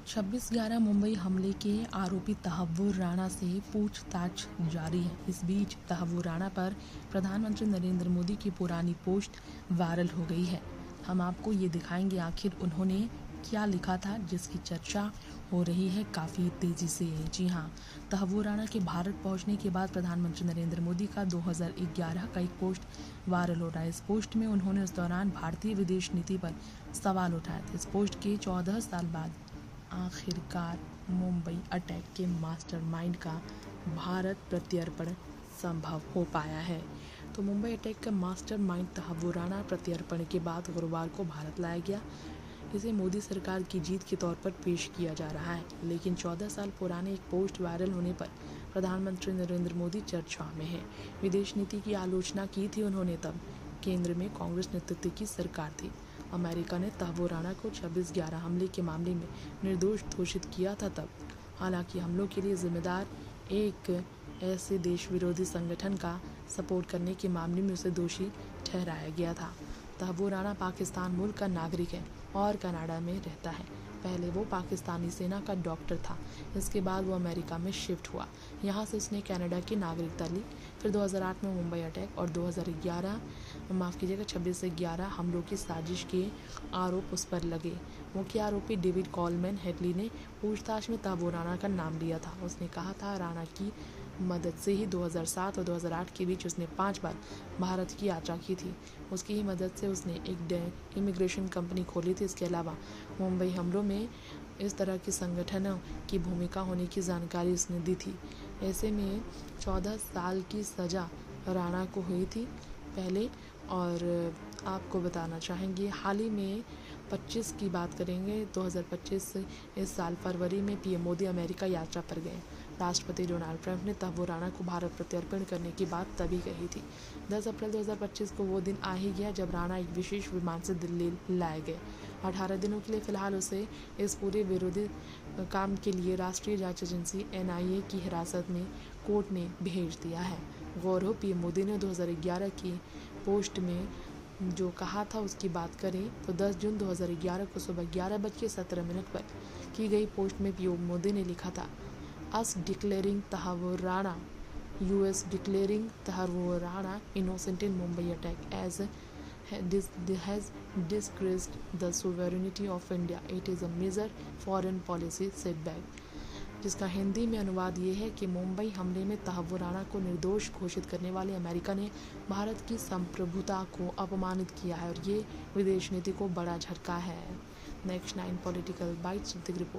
26/11 मुंबई हमले के आरोपी तहव्वुर राणा से पूछताछ जारी है। इस बीच तहव्वुर राणा पर प्रधानमंत्री नरेंद्र मोदी की पुरानी पोस्ट वायरल हो गई है। हम आपको ये दिखाएंगे आखिर उन्होंने क्या लिखा था, जिसकी चर्चा हो रही है काफ़ी तेज़ी से। जी हाँ, तहव्वुर राणा के भारत पहुंचने के बाद प्रधानमंत्री नरेंद्र मोदी का 2011 का एक पोस्ट वायरल हो रहा है। इस पोस्ट में उन्होंने उस दौरान भारतीय विदेश नीति पर सवाल उठाए थे। इस पोस्ट के 14 साल बाद आखिरकार मुंबई अटैक के मास्टरमाइंड का भारत प्रत्यर्पण संभव हो पाया है। तो मुंबई अटैक का मास्टरमाइंड तहव्वुर राणा प्रत्यर्पण के बाद गुरुवार को भारत लाया गया। इसे मोदी सरकार की जीत के तौर पर पेश किया जा रहा है, लेकिन 14 साल पुराने एक पोस्ट वायरल होने पर प्रधानमंत्री नरेंद्र मोदी चर्चा में हैं। विदेश नीति की आलोचना की थी उन्होंने तब केंद्र में कांग्रेस नेतृत्व की सरकार थी। अमेरिका ने तहव्वुर राणा को 26/11 हमले के मामले में निर्दोष घोषित किया था तब। हालांकि हमलों के लिए जिम्मेदार एक ऐसे देश विरोधी संगठन का सपोर्ट करने के मामले में उसे दोषी ठहराया गया था। तहव्वुर राणा पाकिस्तान मूल का नागरिक है और कनाडा में रहता है। पहले वो पाकिस्तानी सेना का डॉक्टर था। इसके बाद वो अमेरिका में शिफ्ट हुआ। यहाँ से उसने कनाडा की नागरिकता ली। फिर 2008 में मुंबई अटैक और 26/11 हमलों की साजिश के आरोप उस पर लगे। मुख्य आरोपी डेविड कॉलमैन हेडली ने पूछताछ में तहव्वुर राणा का नाम लिया था। उसने कहा था राणा की मदद से ही 2007 और 2008 के बीच उसने 5 बार भारत की यात्रा की थी। उसकी ही मदद से उसने एक इमिग्रेशन कंपनी खोली थी। इसके अलावा मुंबई हमलों में इस तरह के संगठनों की भूमिका होने की जानकारी उसने दी थी। ऐसे में 14 साल की सज़ा राणा को हुई थी पहले। और आपको बताना चाहेंगे हाल ही में 25 की बात करेंगे, 2025 इस साल फरवरी में पीएम मोदी अमेरिका यात्रा पर गए। राष्ट्रपति डोनाल्ड ट्रंप ने तहव्वुर राणा को भारत प्रत्यर्पण करने की बात तभी कही थी। 10 अप्रैल 2025 को वो दिन आ ही गया जब राणा एक विशेष विमान से दिल्ली लाए गए। 18 दिनों के लिए फिलहाल उसे इस पूरे विरोधी काम के लिए राष्ट्रीय जांच एजेंसी NIA की हिरासत में कोर्ट ने भेज दिया है। गौर हो, पीएम मोदी ने 2011 की पोस्ट में जो कहा था उसकी बात करें तो 10 जून 2011 को सुबह 11:17 पर की गई पोस्ट में पीएम मोदी ने लिखा था, Us declaring Tahawwur Rana, US declaring Tahawwur Rana innocent in Mumbai attack as has disgraced the sovereignty of India. It is a major foreign policy setback. जिसका हिंदी में अनुवाद ये है कि मुंबई हमले में तहव्वुर राणा को निर्दोष घोषित करने वाले अमेरिका ने भारत की संप्रभुता को अपमानित किया है और ये विदेश नीति को बड़ा झटका है। Next 9 political bytes report.